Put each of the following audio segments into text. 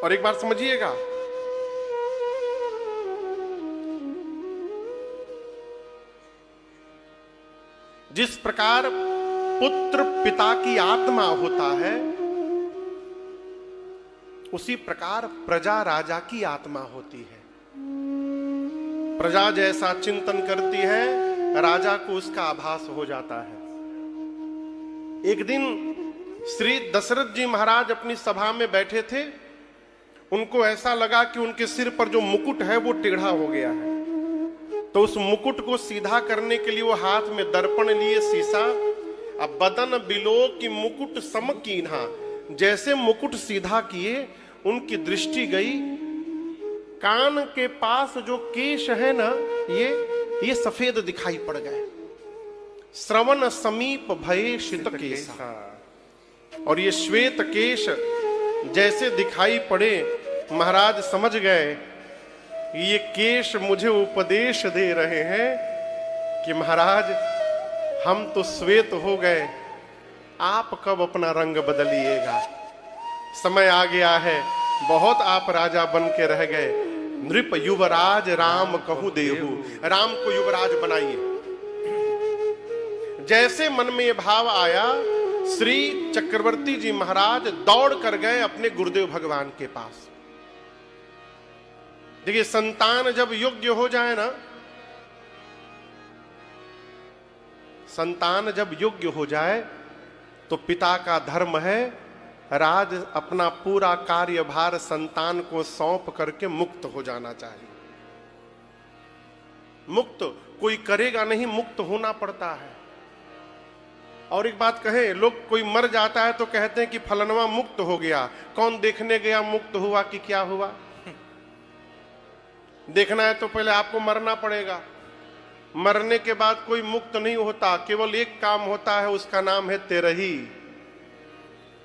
और एक बार समझिएगा, जिस प्रकार पुत्र पिता की आत्मा होता है, उसी प्रकार प्रजा राजा की आत्मा होती है। प्रजा जैसा चिंतन करती है, राजा को उसका आभास हो जाता है। एक दिन श्री दशरथ जी महाराज अपनी सभा में बैठे थे। उनको ऐसा लगा कि उनके सिर पर जो मुकुट है वो टेढ़ा हो गया है। तो उस मुकुट को सीधा करने के लिए वो हाथ में दर्पण लिए, शीशा। अब बदन बिलो की मुकुट सम कीन्हा, जैसे मुकुट सीधा किए उनकी दृष्टि गई, कान के पास जो केश है ना, ये सफेद दिखाई पड़ गए। श्रवण समीप भये शित केसा, और ये श्वेत केश जैसे दिखाई पड़े, महाराज समझ गए ये केश मुझे उपदेश दे रहे हैं कि महाराज हम तो श्वेत हो गए, आप कब अपना रंग बदलिएगा। समय आ गया है, बहुत आप राजा बन के रह गए। नृप युवराज राम कहु देहु, राम को युवराज बनाइए। जैसे मन में ये भाव आया, श्री चक्रवर्ती जी महाराज दौड़ कर गए अपने गुरुदेव भगवान के पास। देखिए, संतान जब योग्य हो जाए ना, संतान जब योग्य हो जाए तो पिता का धर्म है राज अपना पूरा कार्यभार संतान को सौंप करके मुक्त हो जाना चाहिए। मुक्त कोई करेगा नहीं, मुक्त होना पड़ता है। और एक बात कहे, लोग कोई मर जाता है तो कहते हैं कि फलनवा मुक्त हो गया। कौन देखने गया मुक्त हुआ कि क्या हुआ? देखना है तो पहले आपको मरना पड़ेगा। मरने के बाद कोई मुक्त नहीं होता, केवल एक काम होता है, उसका नाम है तेरही।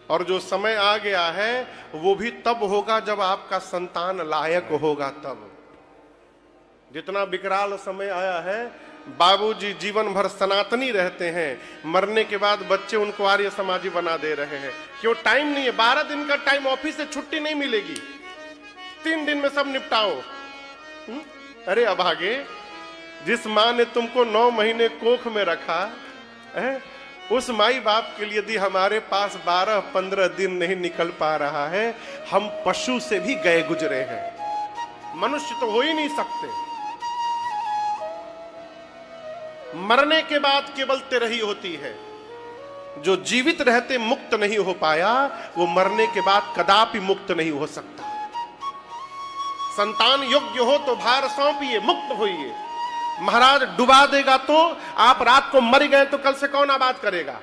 और जो समय आ गया है वो भी तब होगा जब आपका संतान लायक होगा। तब जितना विकराल समय आया है, बाबूजी जीवन भर सनातनी रहते हैं, मरने के बाद बच्चे उनको आर्य समाजी बना दे रहे हैं। क्यों? टाइम नहीं है। 12 दिन का टाइम, ऑफिस से छुट्टी नहीं मिलेगी, 3 दिन में सब निपटाओ। अरे अभागे, जिस माँ ने तुमको 9 महीने कोख में रखा है, उस माई बाप के लिए यदि हमारे पास 12-15 दिन नहीं निकल पा रहा है, हम पशु से भी गए गुजरे हैं। मनुष्य तो हो ही नहीं सकते। मरने के बाद केवल तेरही होती है। जो जीवित रहते मुक्त नहीं हो पाया, वो मरने के बाद कदापि मुक्त नहीं हो सकता। संतान योग्य हो तो भार सौंपिए, मुक्त होइए। महाराज डुबा देगा तो आप रात को मर गए तो कल से कौन आबाद करेगा?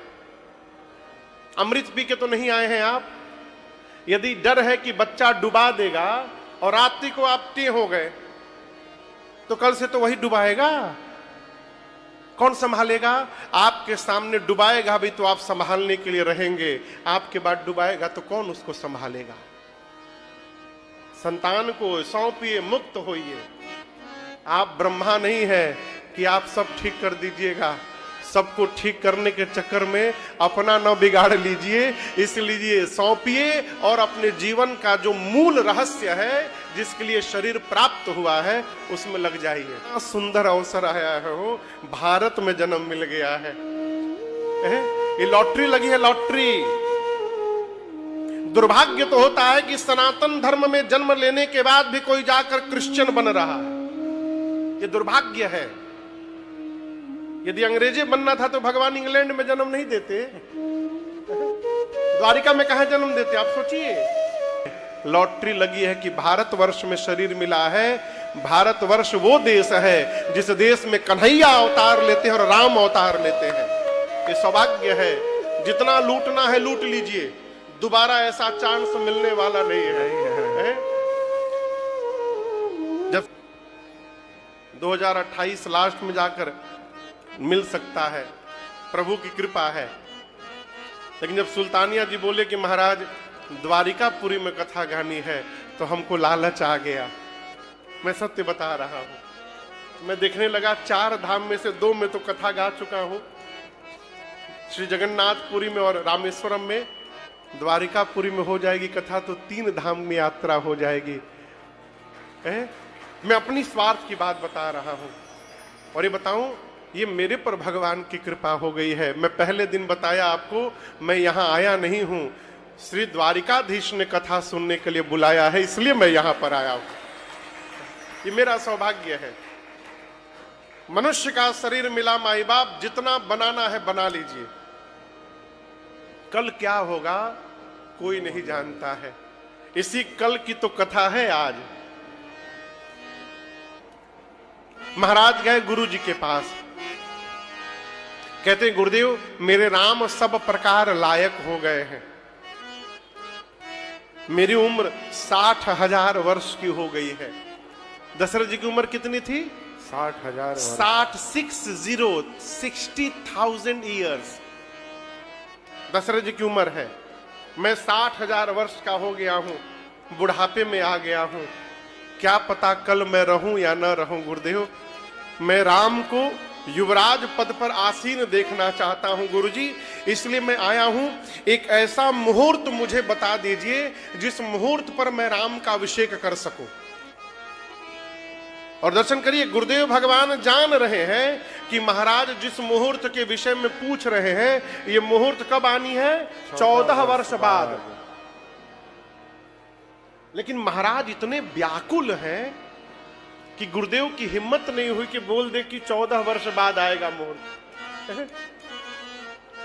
अमृत पी के तो नहीं आए हैं आप। यदि डर है कि बच्चा डुबा देगा और रात्रि को आप टे हो गए तो कल से तो वही डुबाएगा। कौन संभालेगा? आपके सामने डुबाएगा भी तो आप संभालने के लिए रहेंगे, आपके बाद डुबाएगा तो कौन उसको संभालेगा? संतान को सौंपिए, मुक्त होइए। आप ब्रह्मा नहीं है कि आप सब ठीक कर दीजिएगा। सबको ठीक करने के चक्कर में अपना न बिगाड़ लीजिए। इसलिए सौंपिए और अपने जीवन का जो मूल रहस्य है, जिसके लिए शरीर प्राप्त हुआ है, उसमें लग जाइए। सुंदर अवसर आया है, हो भारत में जन्म मिल गया है। ये लॉटरी लगी है, लॉटरी। दुर्भाग्य तो होता है कि सनातन धर्म में जन्म लेने के बाद भी कोई जाकर क्रिश्चियन बन रहा है। ये दुर्भाग्य है। यदि अंग्रेजी बनना था तो भगवान इंग्लैंड में जन्म नहीं देते, द्वारिका में कहां जन्म देते? आप सोचिए। लॉटरी लगी है कि भारतवर्ष में शरीर मिला है। भारतवर्ष वो देश है जिस देश में कन्हैया अवतार लेते हैं और राम अवतार लेते हैं। ये सौभाग्य है। जितना लूटना है लूट लीजिए, दोबारा ऐसा चांस मिलने वाला नहीं है। जब 2028 लास्ट में जाकर मिल सकता है, प्रभु की कृपा है। लेकिन जब सुल्तानिया जी बोले कि महाराज द्वारिकापुरी में कथा गानी है, तो हमको लालच आ गया। मैं सत्य बता रहा हूं। मैं देखने लगा 4 धाम में से 2 में तो कथा गा चुका हूं, श्री जगन्नाथपुरी में और रामेश्वरम में। द्वारिकापुरी में हो जाएगी कथा तो 3 धाम में यात्रा हो जाएगी। मैं अपनी स्वार्थ की बात बता रहा हूं और ये बताऊं, ये मेरे पर भगवान की कृपा हो गई है। मैं पहले दिन बताया आपको, मैं यहां आया नहीं हूं, श्री द्वारिकाधीश ने कथा सुनने के लिए बुलाया है, इसलिए मैं यहां पर आया हूं। ये मेरा सौभाग्य है। मनुष्य का शरीर मिला माई बाप, जितना बनाना है बना लीजिए। कल क्या होगा कोई नहीं जानता है। इसी कल की तो कथा है आज। महाराज गए गुरु जी के पास, कहते गुरुदेव मेरे राम सब प्रकार लायक हो गए हैं, मेरी उम्र 60,000 वर्ष की हो गई है। दशरथ जी की उम्र कितनी थी? 60,000। 60,000 ईयर्स दशरथ जी की उम्र है। मैं 60,000 वर्ष का हो गया हूं, बुढ़ापे में आ गया हूं। क्या पता कल मैं रहूं या न रहूं। गुरुदेव मैं राम को युवराज पद पर आसीन देखना चाहता हूं गुरुजी, इसलिए मैं आया हूं। एक ऐसा मुहूर्त मुझे बता दीजिए जिस मुहूर्त पर मैं राम का अभिषेक कर सकूं। और दर्शन करिए, गुरुदेव भगवान जान रहे हैं कि महाराज जिस मुहूर्त के विषय में पूछ रहे हैं, ये मुहूर्त कब आनी है? 14 वर्ष बाद। लेकिन महाराज इतने व्याकुल हैं कि गुरुदेव की हिम्मत नहीं हुई कि बोल दे कि 14 वर्ष बाद आएगा मुहूर्त।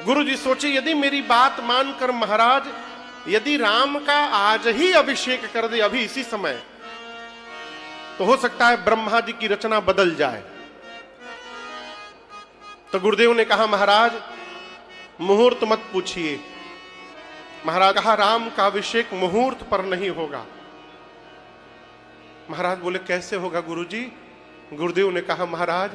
गुरु जी सोचे, यदि मेरी बात मानकर महाराज यदि राम का आज ही अभिषेक कर दे, अभी इसी समय, तो हो सकता है ब्रह्मा जी की रचना बदल जाए। तो गुरुदेव ने कहा महाराज मुहूर्त मत पूछिए। महाराज कहा राम का अभिषेक मुहूर्त पर नहीं होगा। महाराज बोले कैसे होगा गुरुजी? गुरुदेव ने कहा महाराज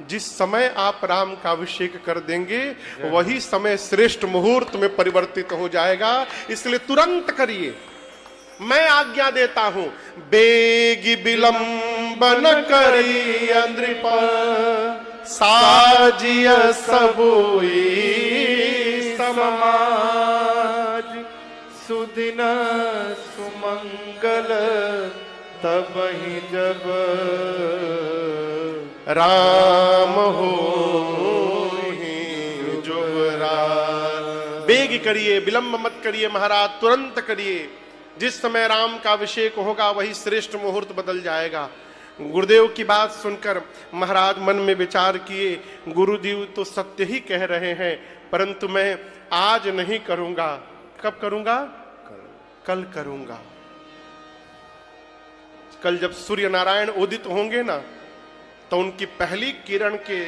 जिस समय आप राम का अभिषेक कर देंगे वही समय श्रेष्ठ मुहूर्त में परिवर्तित हो जाएगा, इसलिए तुरंत करिए। मैं आज्ञा देता हूं, बेगी विलंबन करी नृप साजिय सबोई समाज सुदिन सुमंगल तब ही जब राम हो जुबरार। बेग करिए, विलंब मत करिए महाराज, तुरंत करिए। जिस समय राम का अभिषेक होगा वही श्रेष्ठ मुहूर्त बदल जाएगा। गुरुदेव की बात सुनकर महाराज मन में विचार किए, गुरुदेव तो सत्य ही कह रहे हैं, परंतु मैं आज नहीं करूंगा। कब करूंगा? कल करूंगा। कल जब सूर्य नारायण उदित होंगे ना, तो उनकी पहली किरण के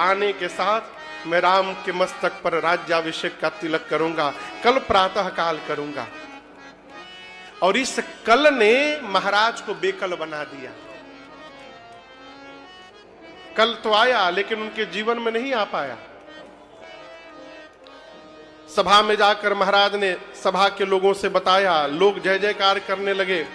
आने के साथ मैं राम के मस्तक पर राज्याभिषेक का तिलक करूंगा। कल प्रातः काल करूंगा। और इस कल ने महाराज को बेकल बना दिया। कल तो आया लेकिन उनके जीवन में नहीं आ पाया। सभा में जाकर महाराज ने सभा के लोगों से बताया, लोग जय जयकार करने लगे।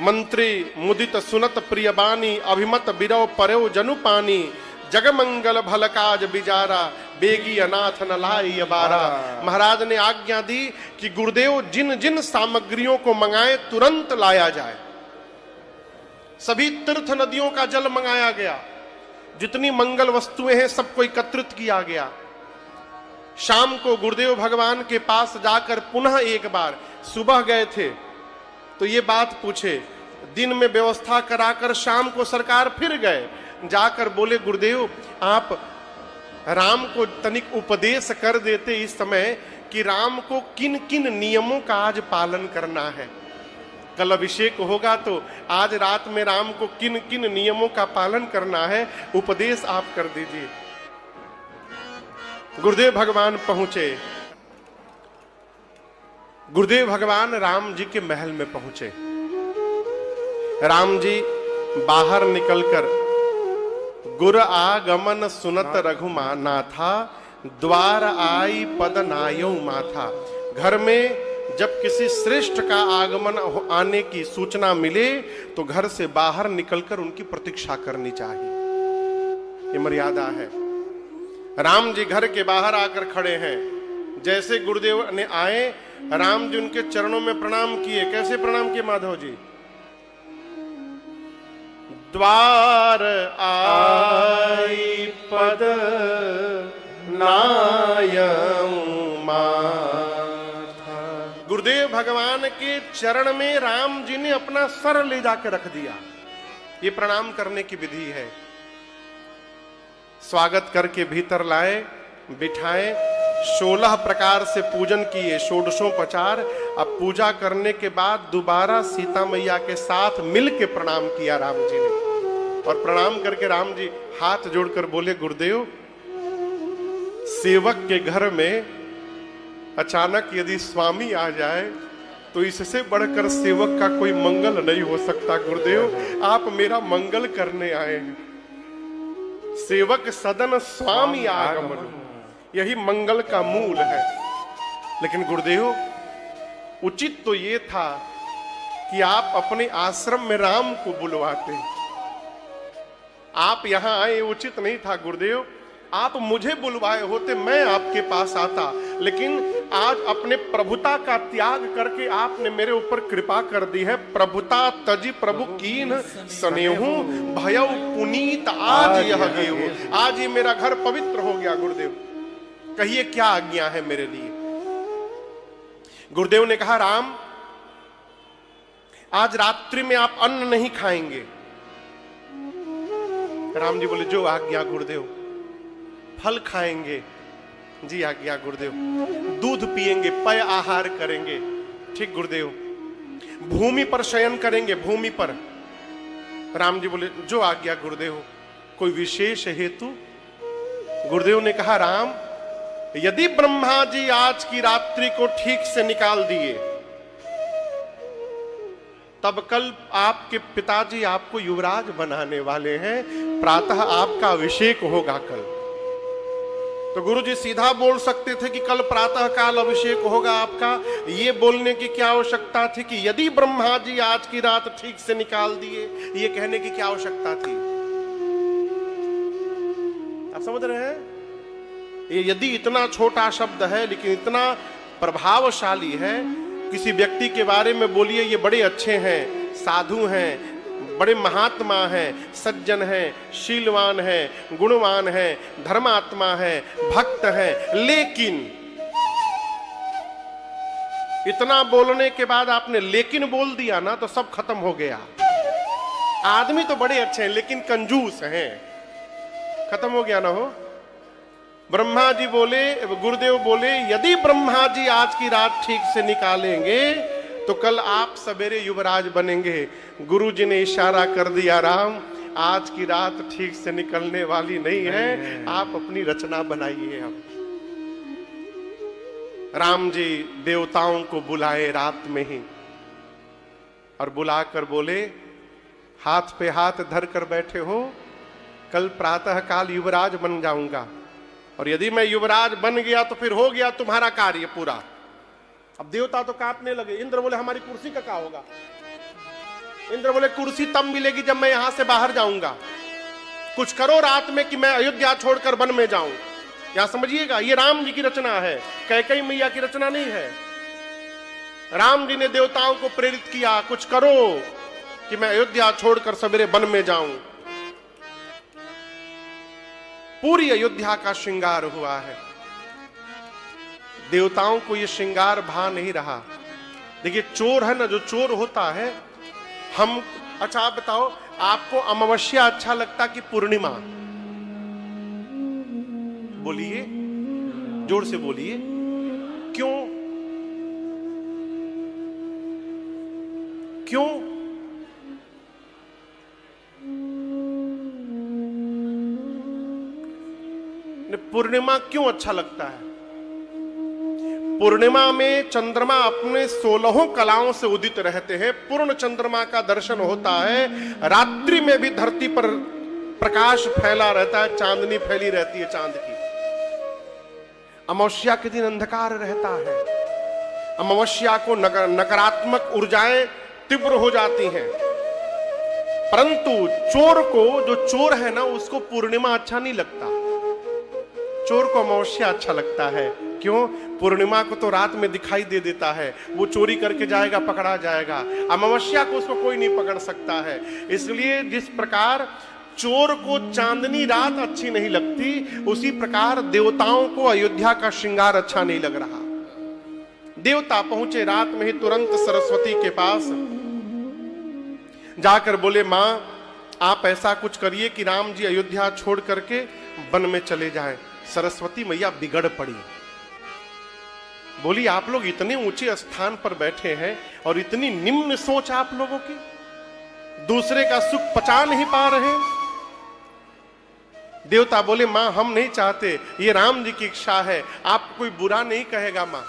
मंत्री मुदित सुनत प्रिय बानी, अभिमत बिरव परव जनु पानी, जगमंगल भल काज बिजारा, बेगी अनाथ न लाई बारा। महाराज ने आज्ञा दी कि गुरुदेव जिन जिन सामग्रियों को मंगाए तुरंत लाया जाए। सभी तीर्थ नदियों का जल मंगाया गया, जितनी मंगल वस्तुएं हैं सबको एकत्रित किया गया। शाम को गुरुदेव भगवान के पास जाकर पुनः एक बार, सुबह गए थे तो ये बात पूछे, दिन में व्यवस्था कराकर शाम को सरकार फिर गए। जाकर बोले गुरुदेव आप राम को तनिक उपदेश कर देते इस समय कि राम को किन किन नियमों का आज पालन करना है। कल अभिषेक होगा तो आज रात में राम को किन किन नियमों का पालन करना है, उपदेश आप कर दीजिए। गुरुदेव भगवान पहुंचे। गुरुदेव भगवान राम जी के महल में पहुंचे। राम जी बाहर निकलकर गुर आगमन सुनत रघुमाना था, द्वार आई पद नायो माथा। घर में जब किसी श्रेष्ठ का आगमन आने की सूचना मिले तो घर से बाहर निकलकर उनकी प्रतीक्षा करनी चाहिए, ये मर्यादा है। राम जी घर के बाहर आकर खड़े हैं। जैसे गुरुदेव ने आए राम जी उनके चरणों में प्रणाम किए। कैसे प्रणाम किए माधव जी? द्वार आई पद नायऊ माथा। गुरुदेव भगवान के चरण में राम जी ने अपना सर ले जाकर रख दिया। ये प्रणाम करने की विधि है। स्वागत करके भीतर लाए, बिठाए, 16 प्रकार से पूजन किए, षोडशोपचार। अब पूजा करने के बाद दोबारा सीता मैया के साथ मिल के प्रणाम किया राम जी ने। और प्रणाम करके राम जी हाथ जोड़कर बोले, गुरुदेव, सेवक के घर में अचानक यदि स्वामी आ जाए तो इससे बढ़कर सेवक का कोई मंगल नहीं हो सकता। गुरुदेव, आप मेरा मंगल करने आए हैं। सेवक सदन स्वामी आगमन, यही मंगल का मूल है। लेकिन गुरुदेव, उचित तो ये था कि आप अपने आश्रम में राम को बुलवाते। आप यहां आए उचित नहीं था गुरुदेव। आप मुझे बुलवाए होते, मैं आपके पास आता। लेकिन आज अपने प्रभुता का त्याग करके आपने मेरे ऊपर कृपा कर दी है। प्रभुता तजी प्रभु कीन स्नेहु भयउ पुनीत आज यह गेहूं। आज ये मेरा घर पवित्र हो गया। गुरुदेव, कहिए क्या आज्ञा है मेरे लिए? गुरुदेव ने कहा, राम, आज रात्रि में आप अन्न नहीं खाएंगे। राम जी बोले, जो आज्ञा गुरुदेव। फल खाएंगे? जी आज्ञा गुरुदेव। दूध पिएंगे, पय आहार करेंगे? ठीक गुरुदेव। भूमि पर शयन करेंगे? भूमि पर? राम जी बोले, जो आज्ञा गुरुदेव। कोई विशेष हेतु? गुरुदेव ने कहा, राम, यदि ब्रह्मा जी आज की रात्रि को ठीक से निकाल दिए, तब कल आपके पिताजी आपको युवराज बनाने वाले हैं। प्रातः आपका अभिषेक होगा कल। तो गुरुजी सीधा बोल सकते थे कि कल प्रातः काल अभिषेक होगा आपका। ये बोलने की क्या आवश्यकता थी कि यदि ब्रह्मा जी आज की रात ठीक से निकाल दिए? ये कहने की क्या आवश्यकता थी? आप समझ रहे हैं? ये यदि इतना छोटा शब्द है लेकिन इतना प्रभावशाली है। किसी व्यक्ति के बारे में बोलिए, ये बड़े अच्छे हैं, साधु हैं, बड़े महात्मा हैं, सज्जन हैं, शीलवान हैं, गुणवान हैं, धर्मात्मा हैं, भक्त हैं, लेकिन इतना बोलने के बाद आपने लेकिन बोल दिया ना, तो सब खत्म हो गया। आदमी तो बड़े अच्छे हैं लेकिन कंजूस हैं, खत्म हो गया ना हो। ब्रह्मा जी बोले, गुरुदेव बोले, यदि ब्रह्मा जी आज की रात ठीक से निकालेंगे तो कल आप सवेरे युवराज बनेंगे। गुरु जी ने इशारा कर दिया, राम, आज की रात ठीक से निकलने वाली नहीं है, आप अपनी रचना बनाइए। अब राम जी देवताओं को बुलाए रात में ही, और बुलाकर बोले, हाथ पे हाथ धर कर बैठे हो, कल प्रातः काल युवराज बन जाऊंगा, और यदि मैं युवराज बन गया तो फिर हो गया तुम्हारा कार्य पूरा। अब देवता तो कांपने लगे। इंद्र बोले, हमारी कुर्सी का क्या होगा? इंद्र बोले, कुर्सी तब मिलेगी जब मैं यहां से बाहर जाऊंगा। कुछ करो रात में कि मैं अयोध्या छोड़कर वन में जाऊं। यहां समझिएगा, ये राम जी की रचना है, कैकेयी मैया की रचना नहीं है। राम जी ने देवताओं को प्रेरित किया, कुछ करो कि मैं अयोध्या छोड़कर सवेरे वन में जाऊं। पूरी अयोध्या का श्रृंगार हुआ है। देवताओं को यह श्रृंगार भा नहीं रहा। देखिए, चोर है ना, जो चोर होता है, हम, अच्छा आप बताओ, आपको अमावस्या अच्छा लगता कि पूर्णिमा? बोलिए, जोर से बोलिए, क्यों? क्यों? पूर्णिमा क्यों अच्छा लगता है? पूर्णिमा में चंद्रमा अपने 16 कलाओं से उदित रहते हैं। पूर्ण चंद्रमा का दर्शन होता है। रात्रि में भी धरती पर प्रकाश फैला रहता है, चांदनी फैली रहती है चांद की। अमावस्या के दिन अंधकार रहता है। अमावस्या को नकारात्मक ऊर्जाएं तीव्र हो जाती हैं। परंतु चोर को, जो चोर है ना, उसको पूर्णिमा अच्छा नहीं लगता। चोर को अमावस्या अच्छा लगता है। क्यों? पूर्णिमा को तो रात में दिखाई दे देता है, वो चोरी करके जाएगा, पकड़ा जाएगा। अमावस्या को उसको कोई नहीं पकड़ सकता है। इसलिए जिस प्रकार चोर को चांदनी रात अच्छी नहीं लगती, उसी प्रकार देवताओं को अयोध्या का श्रृंगार अच्छा नहीं लग रहा। देवता पहुंचे रात में ही तुरंत सरस्वती के पास जाकर बोले, मां आप ऐसा कुछ करिए कि राम जी अयोध्या छोड़ करके वन में चले जाएं। सरस्वती मैया बिगड़ पड़ी, बोली आप लोग इतने ऊंचे स्थान पर बैठे हैं और इतनी निम्न सोच आप लोगों की, दूसरे का सुख पचा नहीं पा रहे। देवता बोले, मां हम नहीं चाहते, ये राम जी की इच्छा है, आपको कोई बुरा नहीं कहेगा। मां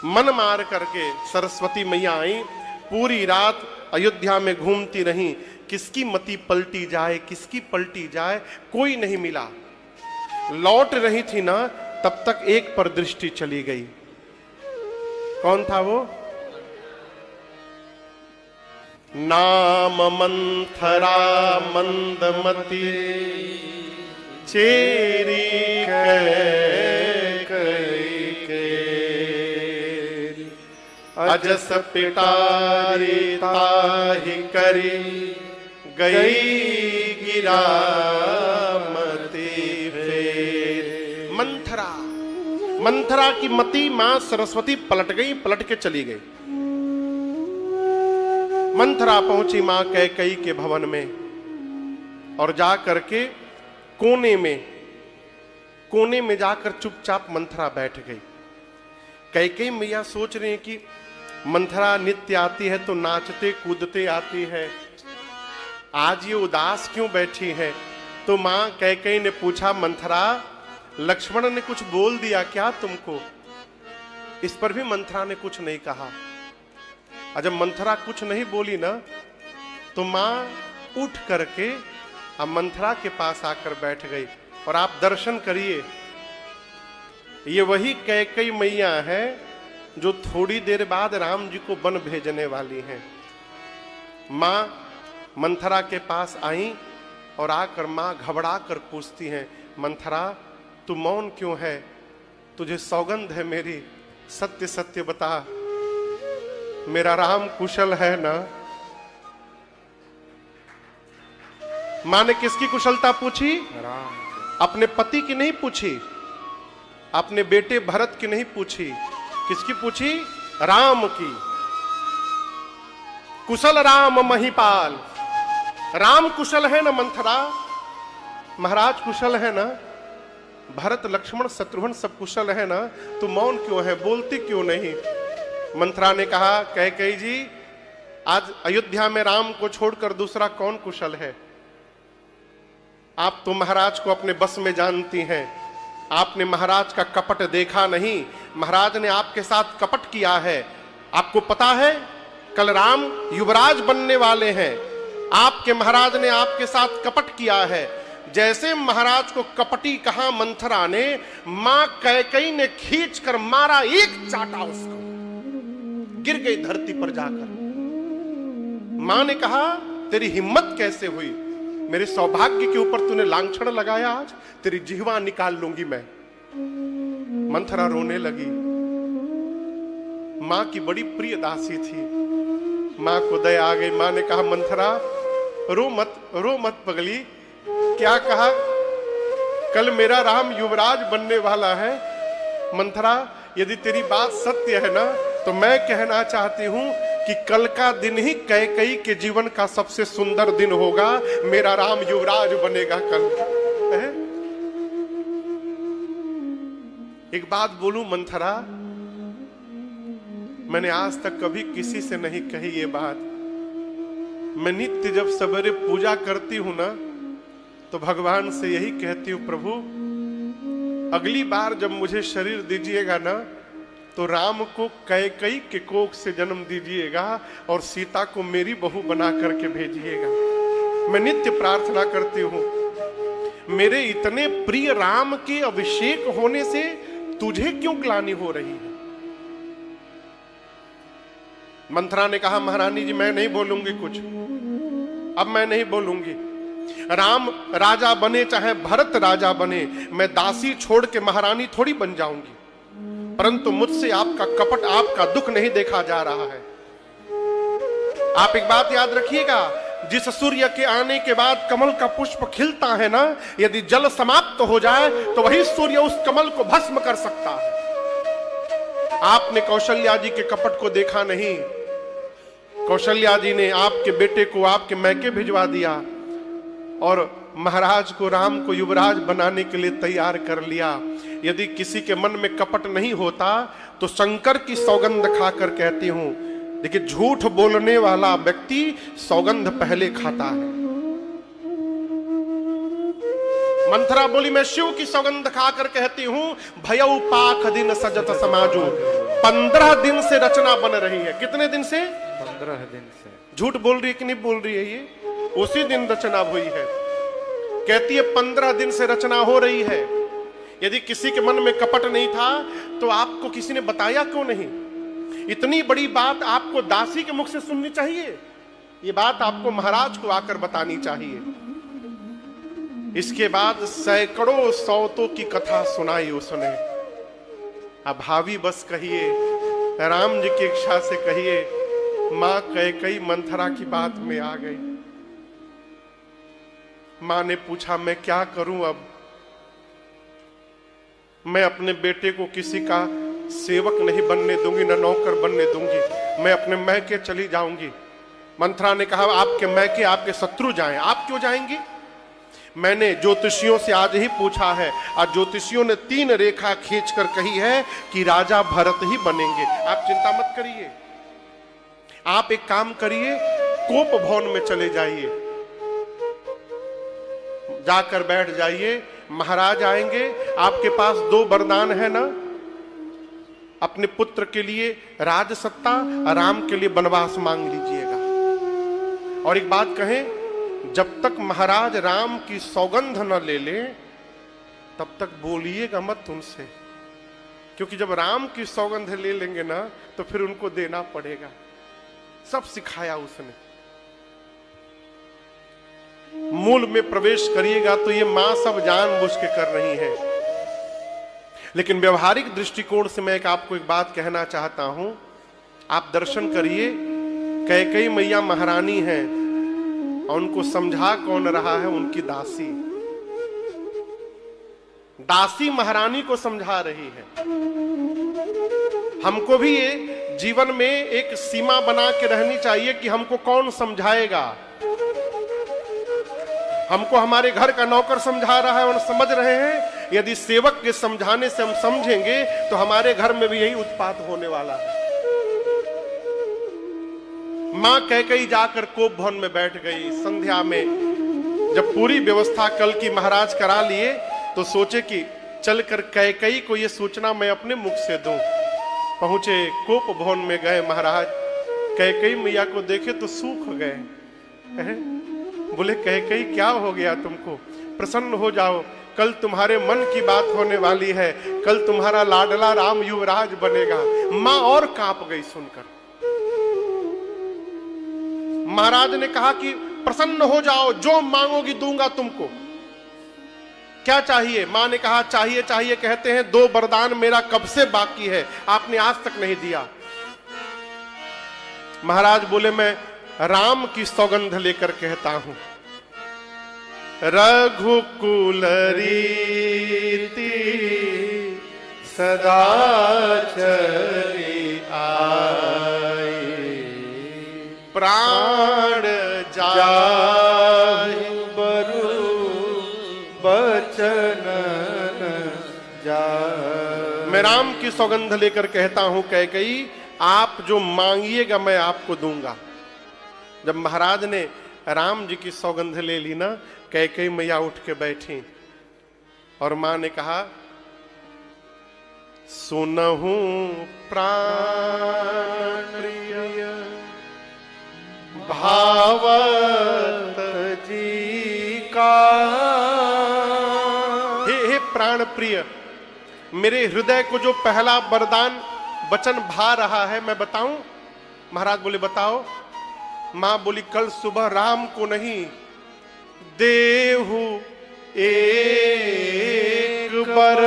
मन मार करके सरस्वती मैया आई, पूरी रात अयोध्या में घूमती रही, किसकी मति पलटी जाए, किसकी पलटी जाए, कोई नहीं मिला। लौट रही थी ना, तब तक एक पर दृष्टि चली गई। कौन था वो? नाम मंथरा मंदमती चेरी अजस पिटारी ताहि करी गई गिरामती फेर। मंथरा की मति मां सरस्वती पलट गई, पलट के चली गई। मंथरा पहुंची मां कैकेयी के भवन में और जा करके कोने में जाकर चुपचाप मंथरा बैठ गई। कैकेयी मैया सोच रही है कि मंथरा नित्य आती है तो नाचते कूदते आती है, आज ये उदास क्यों बैठी है? तो मां कैकेयी ने पूछा, मंथरा लक्ष्मण ने कुछ बोल दिया क्या तुमको? इस पर भी मंथरा ने कुछ नहीं कहा। और जब मंथरा कुछ नहीं बोली ना, तो मां उठ करके अब मंथरा के पास आकर बैठ गई। और आप दर्शन करिए, ये वही कैकेयी मैया है जो थोड़ी देर बाद राम जी को वन भेजने वाली हैं। मां मंथरा के पास आई और आकर मां घबरा कर पूछती हैं, मंथरा तू मौन क्यों है? तुझे सौगंध है मेरी, सत्य सत्य बता, मेरा राम कुशल है ना? मां ने किसकी कुशलता पूछी? राम। अपने पति की नहीं पूछी, अपने बेटे भरत की नहीं पूछी, किसकी पूछी? राम की। कुशल राम महिपाल, राम कुशल है ना मंथरा? महाराज कुशल है ना? भरत लक्ष्मण शत्रुघ्न सब कुशल है ना? तो मौन क्यों है, बोलती क्यों नहीं? मंथरा ने कहा, कैकेयी जी आज अयोध्या में राम को छोड़कर दूसरा कौन कुशल है? आप तो महाराज को अपने बस में जानती हैं, आपने महाराज का कपट देखा नहीं, महाराज ने आपके साथ कपट किया है। आपको पता है कल राम युवराज बनने वाले हैं, आपके महाराज ने आपके साथ कपट किया है। जैसे महाराज को कपटी कहा मंथरा ने, मां कैकेयी ने खींच कर मारा, एक चाटा उसको, गिर गई धरती पर जाकर। मां ने कहा, तेरी हिम्मत कैसे हुई? मेरे सौभाग्य के ऊपर तूने लांछन लगाया, आज तेरी जिह्वा निकाल लूंगी मैं। मंथरा रोने लगी। मां की बड़ी प्रिय दासी थी, मां को दया आ गई। मां ने कहा, मंथरा रो मत पगली। क्या कहा? कल मेरा राम युवराज बनने वाला है। मंथरा यदि तेरी बात सत्य है ना, तो मैं कहना चाहती हूं कि कल का दिन ही कैकेयी के जीवन का सबसे सुंदर दिन होगा, मेरा राम युवराज बनेगा कल। है? एक बात बोलूं मंथरा, मैंने आज तक कभी किसी से नहीं कही ये बात। मैं नित्य जब सवेरे पूजा करती हूं ना, तो भगवान से यही कहती हूं, प्रभु अगली बार जब मुझे शरीर दीजिएगा ना, तो राम को कैकेयी के कोख से जन्म दीजिएगा और सीता को मेरी बहू बना करके भेजिएगा। मैं नित्य प्रार्थना करती हूं, मेरे इतने प्रिय राम के अभिषेक होने से तुझे क्यों ग्लानि हो रही है? मंथरा ने कहा, महारानी जी मैं नहीं बोलूंगी कुछ, अब मैं नहीं बोलूंगी। राम राजा बने चाहे भरत राजा बने, मैं दासी छोड़ के महारानी थोड़ी बन जाऊंगी। परंतु मुझसे आपका कपट, आपका दुख नहीं देखा जा रहा है। आप एक बात याद रखिएगा, जिस सूर्य के आने के बाद कमल का पुष्प खिलता है ना, यदि जल समाप्त हो जाए तो वही सूर्य उस कमल को भस्म कर सकता है। आपने कौशल्या जी के कपट को देखा नहीं। कौशल्या जी ने आपके बेटे को आपके मैके भिजवा दिया और महाराज को, राम को युवराज बनाने के लिए तैयार कर लिया। यदि किसी के मन में कपट नहीं होता तो शंकर की सौगंध खाकर कहती हूं, देखिए झूठ बोलने वाला व्यक्ति सौगंध पहले खाता है। मंथरा बोली, मैं शिव की सौगंध खाकर कहती हूं, भयऊ पाख दिन सजत समाजो। 15 दिन से रचना बन रही है। कितने दिन से? 15 दिन से। झूठ बोल रही है कि नहीं बोल रही है? ये उसी दिन रचना हुई है। कहती है 15 दिन से रचना हो रही है। यदि किसी के मन में कपट नहीं था तो आपको किसी ने बताया क्यों नहीं? इतनी बड़ी बात आपको दासी के मुख से सुननी चाहिए। ये बात आपको महाराज को आकर बतानी चाहिए। इसके बाद सैकड़ों सौतों की कथा सुनाई उसने। अब भाभी बस कहिए, राम जी की इच्छा से कहिए, मां कैकेयी मंथरा की बात में आ गई। मां ने पूछा, मैं क्या करूं अब? मैं अपने बेटे को किसी का सेवक नहीं बनने दूंगी, न नौकर बनने दूंगी। मैं अपने मैके चली जाऊंगी। मंथरा ने कहा, आपके मैके आपके शत्रु जाएं। आप क्यों जाएंगी? मैंने ज्योतिषियों से आज ही पूछा है और ज्योतिषियों ने 3 रेखा खींचकर कही है कि राजा भरत ही बनेंगे। आप चिंता मत करिए। आप एक काम करिए, कोप भवन में चले जाइए, जाकर बैठ जाइए। महाराज आएंगे। आपके पास 2 वरदान है ना, अपने पुत्र के लिए राज सत्ता, राम के लिए वनवास मांग लीजिएगा। और एक बात कहें, जब तक महाराज राम की सौगंध न ले ले तब तक बोलिएगा मत उनसे, क्योंकि जब राम की सौगंध ले लेंगे ना तो फिर उनको देना पड़ेगा। सब सिखाया उसने। मूल में प्रवेश करिएगा तो ये मां सब जानबूझ के कर रही है, लेकिन व्यवहारिक दृष्टिकोण से मैं आपको एक बात कहना चाहता हूं। आप दर्शन करिए, कैकेयी मैया महारानी है और उनको समझा कौन रहा है? उनकी दासी। दासी महारानी को समझा रही है। हमको भी ये जीवन में एक सीमा बना के रहनी चाहिए कि हमको कौन समझाएगा। हमको हमारे घर का नौकर समझा रहा है और समझ रहे हैं। यदि सेवक के समझाने से हम समझेंगे तो हमारे घर में भी यही उत्पात होने वाला है। मां कैकेयी जाकर कोप भवन में बैठ गई। संध्या में जब पूरी व्यवस्था कल की महाराज करा लिए तो सोचे कि चलकर कैकेयी को यह सूचना मैं अपने मुख से दूं। पहुंचे, कोप भवन में गए। महाराज कैकेयी मैया को देखे तो सूख गए। बोले, कैकेयी क्या हो गया तुमको? प्रसन्न हो जाओ, कल तुम्हारे मन की बात होने वाली है। कल तुम्हारा लाडला राम युवराज बनेगा। मां और कांप गई सुनकर। महाराज ने कहा कि प्रसन्न हो जाओ, जो मांगोगी दूंगा तुमको। क्या चाहिए? मां ने कहा, चाहिए चाहिए कहते हैं 2 वरदान मेरा कब से बाकी है, आपने आज तक नहीं दिया। महाराज बोले, मैं राम की सौगंध लेकर कहता हूं। रघुकुल रीति सदा चली आई, प्राण जाहि बरु बचन जाहि। मैं राम की सौगंध लेकर कहता हूं कैकेयी, आप जो मांगिएगा मैं आपको दूंगा। जब महाराज ने राम जी की सौगंध ले ली ना, कैकेयी मैया उठ के बैठी और मां ने कहा, सुनहु प्राण प्रिय भावत जी का। हे प्राण प्रिय, मेरे हृदय को जो पहला वरदान वचन भा रहा है मैं बताऊं? महाराज बोले, बताओ। मां बोली, कल सुबह राम को नहीं, देहु एक बर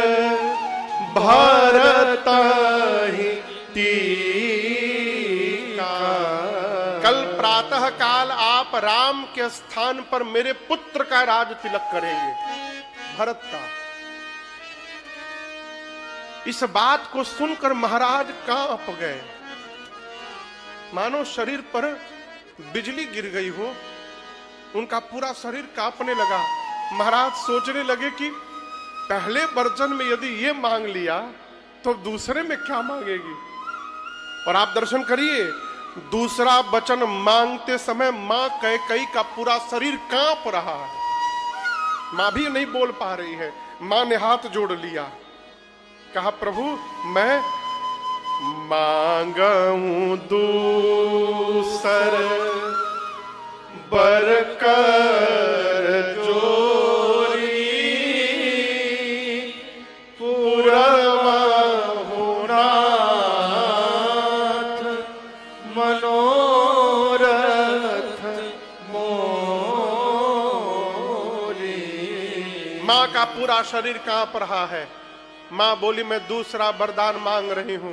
भरत प्रातः काल आप राम के स्थान पर मेरे पुत्र का राज तिलक करेंगे, भरत का। इस बात को सुनकर महाराज कांप गए, मानो शरीर पर बिजली गिर गई हो। उनका पूरा शरीर कांपने लगा। महाराज सोचने लगे कि पहले वर्जन में यदि ये मांग लिया तो दूसरे में क्या मांगेगी। और आप दर्शन करिए, दूसरा वचन मांगते समय मां कैकेयी का पूरा शरीर कांप रहा है। मां भी नहीं बोल पा रही है। मां ने हाथ जोड़ लिया, कहा प्रभु मैं मांगूं दूसर बर कर जोरी, पूरवा नाथ मनोरथ मोरी। मां का पूरा शरीर कांप रहा है। मां बोली मैं दूसरा वरदान मांग रही हूं।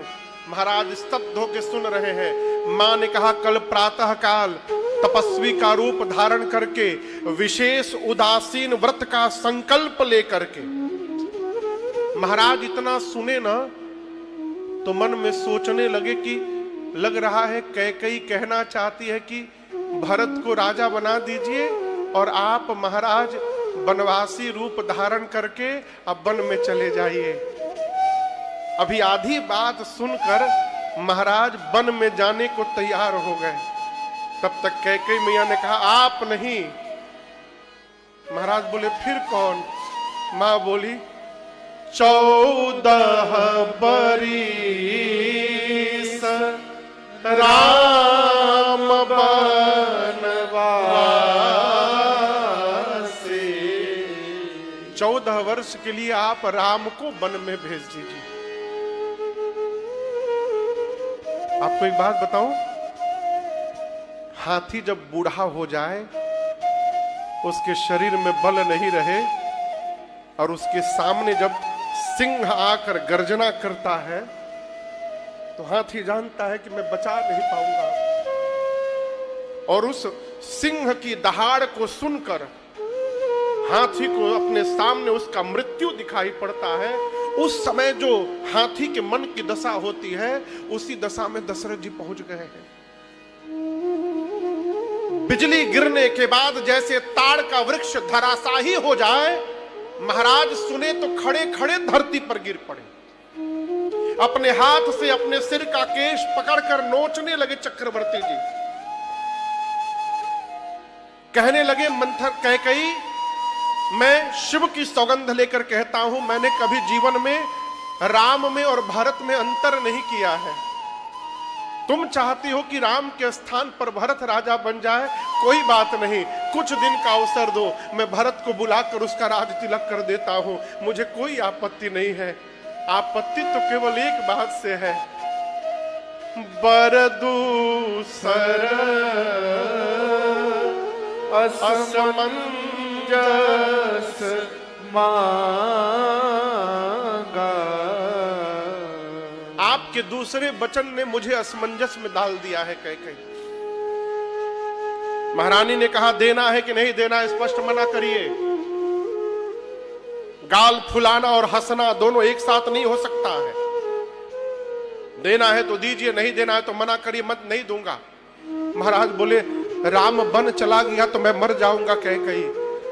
महाराज स्तब्ध होकर सुन रहे हैं। मां ने कहा कल प्रातः काल तपस्वी का रूप धारण करके विशेष उदासीन व्रत का संकल्प लेकर के। महाराज इतना सुने ना तो मन में सोचने लगे कि लग रहा है कैकेयी कहना चाहती है कि भरत को राजा बना दीजिए और आप महाराज वनवासी रूप धारण करके अब वन में चले जाइए। अभी आधी बात सुनकर महाराज वन में जाने को तैयार हो गए। तब तक कैकेयी मैया ने कहा आप नहीं। महाराज बोले फिर कौन? मां बोली 14 बरिस राम बनवासी। 14 वर्ष के लिए आप राम को वन में भेज दीजिए। आपको एक बात बताऊं, हाथी जब बूढ़ा हो जाए, उसके शरीर में बल नहीं रहे और उसके सामने जब सिंह आकर गर्जना करता है तो हाथी जानता है कि मैं बचा नहीं पाऊंगा। और उस सिंह की दहाड़ को सुनकर हाथी को अपने सामने उसका मृत्यु दिखाई पड़ता है। उस समय जो हाथी के मन की दशा होती है, उसी दशा में दशरथ जी पहुंच गए हैं। बिजली गिरने के बाद जैसे ताड़ का वृक्ष धराशाही हो जाए, महाराज सुने तो खड़े खड़े धरती पर गिर पड़े। अपने हाथ से अपने सिर का केश पकड़कर नोचने लगे चक्रवर्ती जी। कहने लगे मंथर कैकेयी, मैं शिव की सौगंध लेकर कहता हूं, मैंने कभी जीवन में राम में और भरत में अंतर नहीं किया है। तुम चाहती हो कि राम के स्थान पर भरत राजा बन जाए, कोई बात नहीं, कुछ दिन का अवसर दो, मैं भरत को बुलाकर उसका राज तिलक कर देता हूं, मुझे कोई आपत्ति नहीं है। आपत्ति तो केवल एक बात से है, बर दूसर असमंजस मांगा। आपके दूसरे वचन ने मुझे असमंजस में डाल दिया है कैकेयी। महारानी ने कहा देना है कि नहीं देना, स्पष्ट मना करिए। गाल फुलाना और हंसना दोनों एक साथ नहीं हो सकता है। देना है तो दीजिए, नहीं देना है तो मना करिए, मत नहीं दूंगा। महाराज बोले राम बन चला गया तो मैं मर जाऊंगा कैकेयी।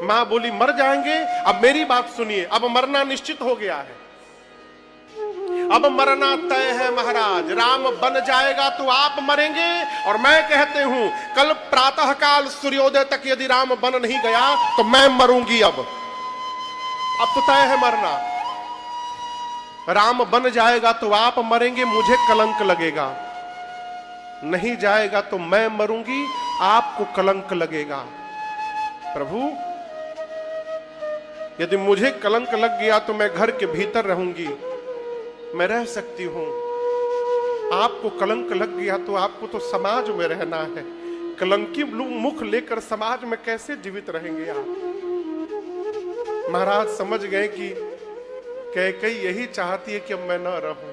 मां बोली मर जाएंगे? अब मेरी बात सुनिए, अब मरना निश्चित हो गया है, अब मरना तय है महाराज। राम बन जाएगा तो आप मरेंगे, और मैं कहते हूं कल प्रातः काल सूर्योदय तक यदि राम बन नहीं गया तो मैं मरूंगी। अब तो तय है मरना। राम बन जाएगा तो आप मरेंगे, मुझे कलंक लगेगा। नहीं जाएगा तो मैं मरूंगी, आपको कलंक लगेगा। प्रभु यदि मुझे कलंक लग गया तो मैं घर के भीतर रहूंगी, मैं रह सकती हूं। आपको कलंक लग गया तो आपको तो समाज में रहना है। कलंकी मुख लेकर समाज में कैसे जीवित रहेंगे आप? महाराज समझ गए कि कैकेयी यही चाहती है कि अब मैं न रहूं।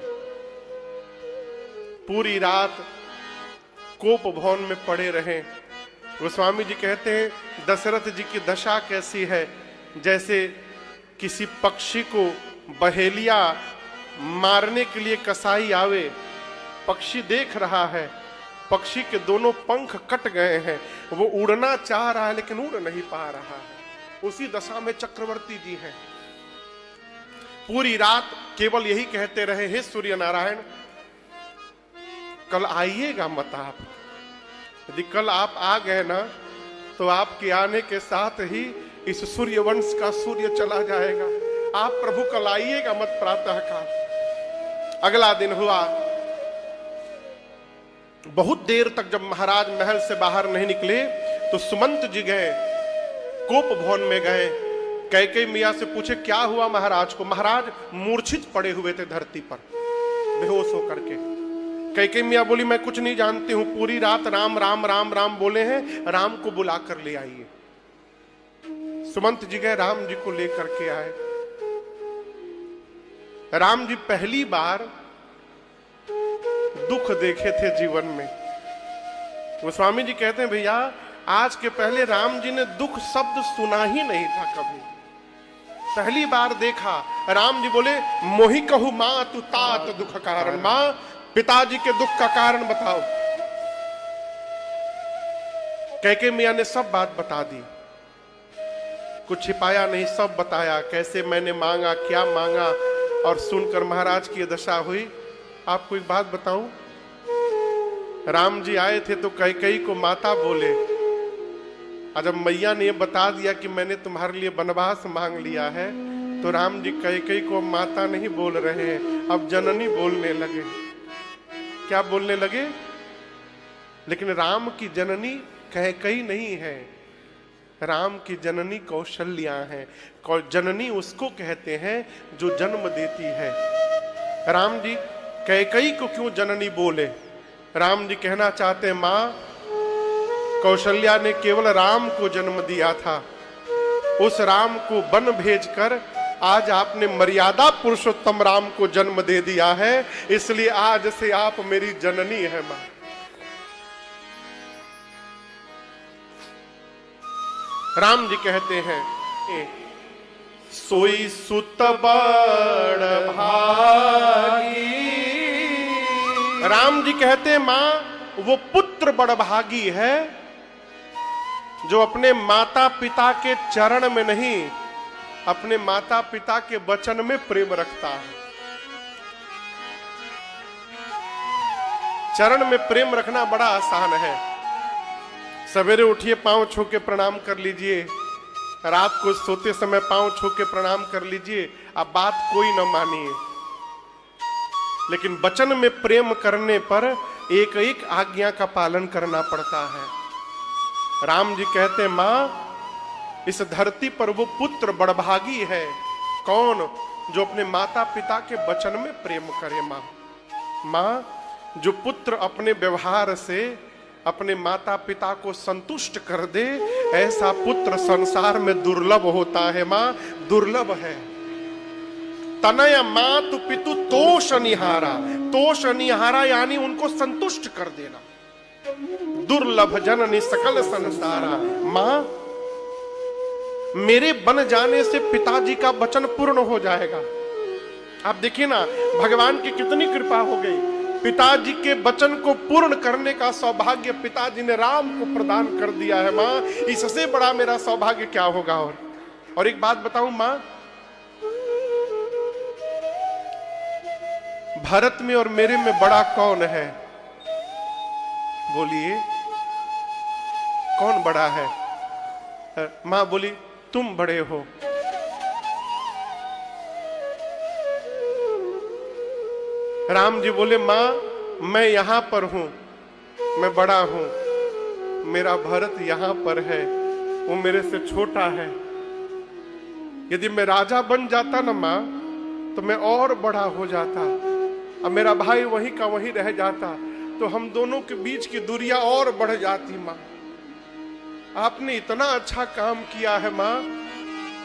पूरी रात कोप भवन में पड़े रहें। गोस्वामी जी कहते हैं दशरथ जी की दशा कैसी है, जैसे किसी पक्षी को बहेलिया मारने के लिए कसाई आवे, पक्षी देख रहा है, पक्षी के दोनों पंख कट गए हैं, वो उड़ना चाह रहा है लेकिन उड़ नहीं पा रहा है। उसी दशा में चक्रवर्ती जी हैं। पूरी रात केवल यही कहते रहे, हे सूर्य नारायण कल आइएगा मत आप, यदि कल आप आ गए ना तो आपके आने के साथ ही इस सूर्य वंश का सूर्य चला जाएगा। आप प्रभु कल आइएगा मत प्रातः काल। अगला दिन हुआ, बहुत देर तक जब महाराज महल से बाहर नहीं निकले तो सुमंत जी गए, कोप भवन में गए, कैकेयी मियां से पूछे क्या हुआ महाराज को। महाराज मूर्छित पड़े हुए थे धरती पर बेहोश होकर के। कैकेयी मियां बोली मैं कुछ नहीं जानती हूं, पूरी रात राम राम राम राम बोले हैं, राम को बुला कर ले आइए। सुमंत जी गए, राम जी को लेकर के आए। राम जी पहली बार दुख देखे थे जीवन में। गोस्वामी जी कहते हैं भैया आज के पहले राम जी ने दुख शब्द सुना ही नहीं था कभी, पहली बार देखा। राम जी बोले मोहि कहू मां तू तात दुख कारण, मां पिताजी के दुख का कारण बताओ। कैकेयी मियां ने सब बात बता दी, कुछ छिपाया नहीं, सब बताया, कैसे मैंने मांगा, क्या मांगा। और सुनकर महाराज की दशा हुई। आपको एक बात बताऊं, राम जी आए थे तो कैकेयी को माता बोले, और जब मैया ने बता दिया कि मैंने तुम्हारे लिए वनवास मांग लिया है तो राम जी कैकेयी को माता नहीं बोल रहे हैं, अब जननी बोलने लगे। क्या बोलने लगे? लेकिन राम की जननी कैकेयी नहीं है, राम की जननी कौशल्या है। जननी उसको कहते हैं जो जन्म देती है। राम जी कैकेयी को क्यों जननी बोले? राम जी कहना चाहते हैं मां कौशल्या ने केवल राम को जन्म दिया था, उस राम को वन भेजकर आज आपने मर्यादा पुरुषोत्तम राम को जन्म दे दिया है, इसलिए आज से आप मेरी जननी है मां। राम जी कहते हैं सोई सुत बड़ भागी। राम जी कहते हैं मां वो पुत्र बड़ भागी है जो अपने माता पिता के चरण में नहीं, अपने माता पिता के वचन में प्रेम रखता है। चरण में प्रेम रखना बड़ा आसान है। सवेरे उठिए पांव छू के प्रणाम कर लीजिए, रात को सोते समय पांव छू के प्रणाम कर लीजिए, अब बात कोई न मानिए, लेकिन वचन में प्रेम करने पर एक एक आज्ञा का पालन करना पड़ता है। राम जी कहते हैं मां इस धरती पर वो पुत्र बड़भागी है। कौन? जो अपने माता पिता के वचन में प्रेम करे। मां जो पुत्र अपने व्यवहार से अपने माता पिता को संतुष्ट कर दे, ऐसा पुत्र संसार में दुर्लभ होता है। मां दुर्लभ है। तनय मातु पितु तोष निहारा, तोष निहारा यानी उनको संतुष्ट कर देना। दुर्लभ जननी सकल संसारा। मां मेरे बन जाने से पिताजी का वचन पूर्ण हो जाएगा। आप देखिए ना भगवान की कितनी कृपा हो गई, पिताजी के वचन को पूर्ण करने का सौभाग्य पिताजी ने राम को प्रदान कर दिया है। मां इससे बड़ा मेरा सौभाग्य क्या होगा। और एक बात बताऊं मां, भरत में और मेरे में बड़ा कौन है? बोलिए कौन बड़ा है? मां बोली तुम बड़े हो। राम जी बोले मां मैं यहां पर हूं, मैं बड़ा हूं, मेरा भरत यहां पर है, वो मेरे से छोटा है। यदि मैं राजा बन जाता ना मां तो मैं और बड़ा हो जाता, अब मेरा भाई वहीं का वहीं रह जाता, तो हम दोनों के बीच की दूरियां और बढ़ जाती। मां आपने इतना अच्छा काम किया है मां,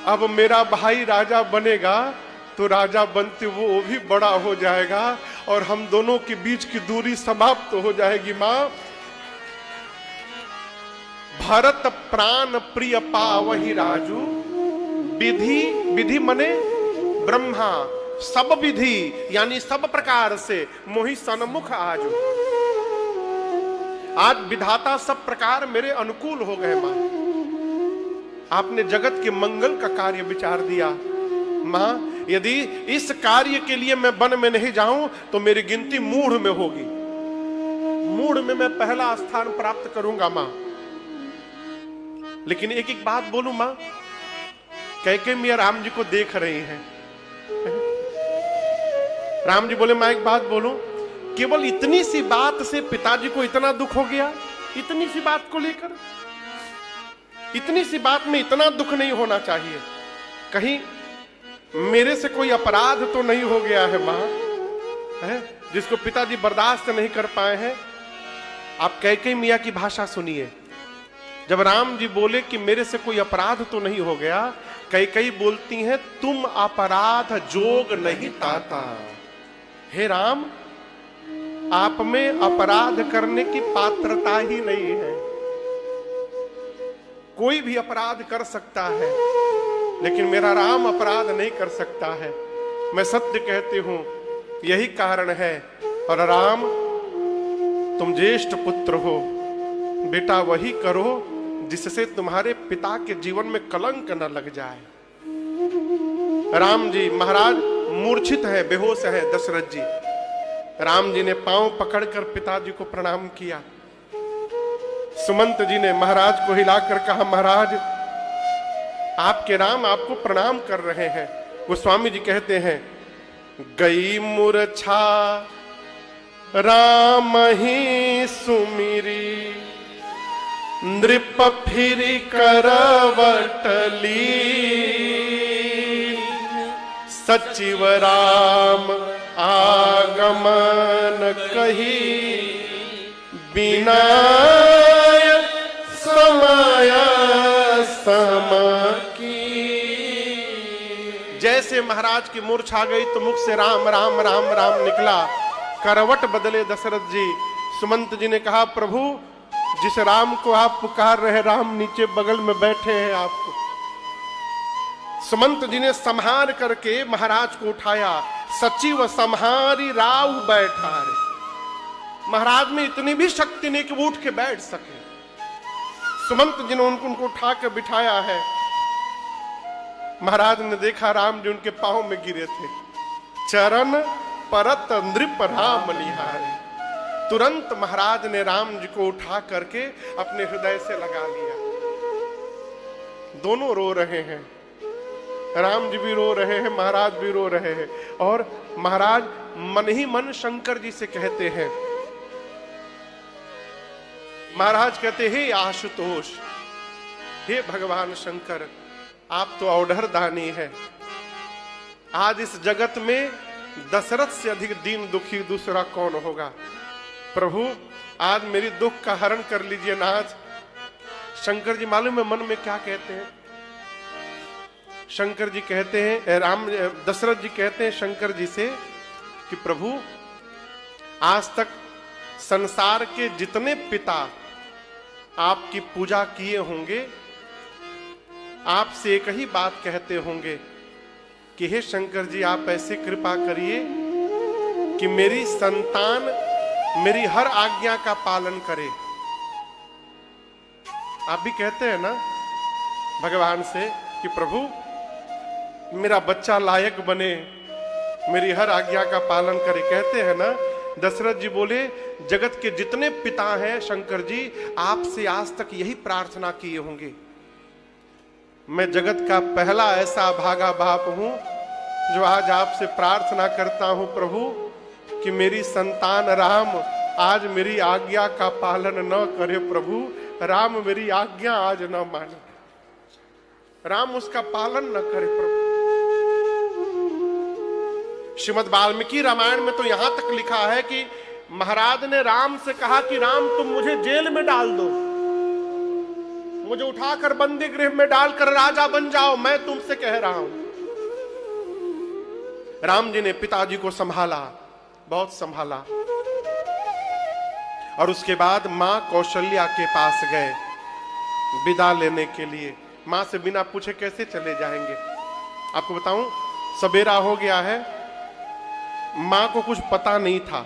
अब मेरा भाई राजा बनेगा तो राजा बनते वो भी बड़ा हो जाएगा और हम दोनों के बीच की दूरी समाप्त हो जाएगी। मां भरत प्राण प्रिय पावहि राजू, विधि विधि मने ब्रह्मा, सब विधि यानी सब प्रकार से मोहि सन्मुख आजू। आज विधाता सब प्रकार मेरे अनुकूल हो गए मां। आपने जगत के मंगल का कार्य विचार दिया मां। यदि इस कार्य के लिए मैं वन में नहीं जाऊं तो मेरी गिनती मूढ़ में होगी। मूढ़ में मैं पहला स्थान प्राप्त करूंगा मां। लेकिन एक एक बात बोलूं मां, कैके मियां राम जी को देख रही हैं। राम जी बोले, मैं एक बात बोलूं, केवल इतनी सी बात से पिताजी को इतना दुख हो गया? इतनी सी बात को लेकर, इतनी सी बात में इतना दुख नहीं होना चाहिए। कहीं मेरे से कोई अपराध तो नहीं हो गया है मां, है जिसको पिताजी बर्दाश्त नहीं कर पाए हैं? आप कैके मियां की भाषा सुनिए। जब राम जी बोले कि मेरे से कोई अपराध तो नहीं हो गया, कैकेयी बोलती हैं, तुम अपराध जोग नहीं ताता। हे राम, आप में अपराध करने की पात्रता ही नहीं है। कोई भी अपराध कर सकता है, लेकिन मेरा राम अपराध नहीं कर सकता है। मैं सत्य कहती हूं, यही कारण है। और राम, तुम ज्येष्ठ पुत्र हो, बेटा वही करो जिससे तुम्हारे पिता के जीवन में कलंक न लग जाए। राम जी महाराज मूर्छित है, बेहोश है दशरथ जी। राम जी ने पांव पकड़कर पिताजी को प्रणाम किया। सुमंत जी ने महाराज को हिलाकर कहा, महाराज आपके राम आपको प्रणाम कर रहे हैं। गोस्वामी जी कहते हैं, गई मूर्छा राम ही सुमिरी, नृप फिरी करवटली, सचिव राम आगमन कही, बिना समय सम की। जैसे महाराज की मूर्छा आ गई तो मुख से राम राम राम राम निकला। करवट बदले दशरथ जी। सुमंत जी ने कहा, प्रभु जिस राम को आप पुकार रहे, राम नीचे बगल में बैठे हैं आपको। सुमंत जी ने संहार करके महाराज को उठाया। सचिव संहारी राव बैठा रे। महाराज में इतनी भी शक्ति नहीं कि वो उठ के बैठ सके। सुमंत जी ने उनको उठा के बिठाया है। महाराज ने देखा राम जी उनके पांव में गिरे थे। चरण परत नृप राम निहारे। तुरंत महाराज ने राम जी को उठा करके अपने हृदय से लगा लिया। दोनों रो रहे हैं, राम जी भी रो रहे हैं, महाराज भी रो रहे हैं। और महाराज मन ही मन शंकर जी से कहते हैं, महाराज कहते, हे आशुतोष, हे भगवान शंकर, आप तो औढ़र दानी है। आज इस जगत में दशरथ से अधिक दीन दुखी दूसरा कौन होगा। प्रभु आज मेरी दुख का हरण कर लीजिए नाथ। शंकर जी मालूम है मन में क्या कहते हैं? शंकर जी कहते हैं, दशरथ जी कहते हैं शंकर जी से कि प्रभु आज तक संसार के जितने पिता आपकी पूजा किए होंगे, आपसे एक ही बात कहते होंगे कि हे शंकर जी, आप ऐसे कृपा करिए कि मेरी संतान मेरी हर आज्ञा का पालन करे। आप भी कहते हैं ना भगवान से कि प्रभु मेरा बच्चा लायक बने, मेरी हर आज्ञा का पालन करे, कहते हैं ना। दशरथ जी बोले, जगत के जितने पिता हैं शंकर जी, आपसे आज तक यही प्रार्थना किए होंगे। मैं जगत का पहला ऐसा भागा बाप हूं जो आज आपसे प्रार्थना करता हूं प्रभु कि मेरी संतान राम आज मेरी आज्ञा का पालन न करे। प्रभु राम मेरी आज्ञा आज न माने, राम उसका पालन न करे। प्रभु श्रीमद् वाल्मीकि रामायण में तो यहां तक लिखा है कि महाराज ने राम से कहा कि राम तुम मुझे जेल में डाल दो, मुझे उठाकर बंदी गृह में डालकर राजा बन जाओ, मैं तुमसे कह रहा हूं। राम जी ने पिताजी को संभाला, बहुत संभाला। और उसके बाद मां कौशल्या के पास गए। विदा लेने के लिए। माँ से बिना पूछे कैसे चले जाएंगे? आपको बताऊं, सवेरा हो गया है, माँ को कुछ पता नहीं था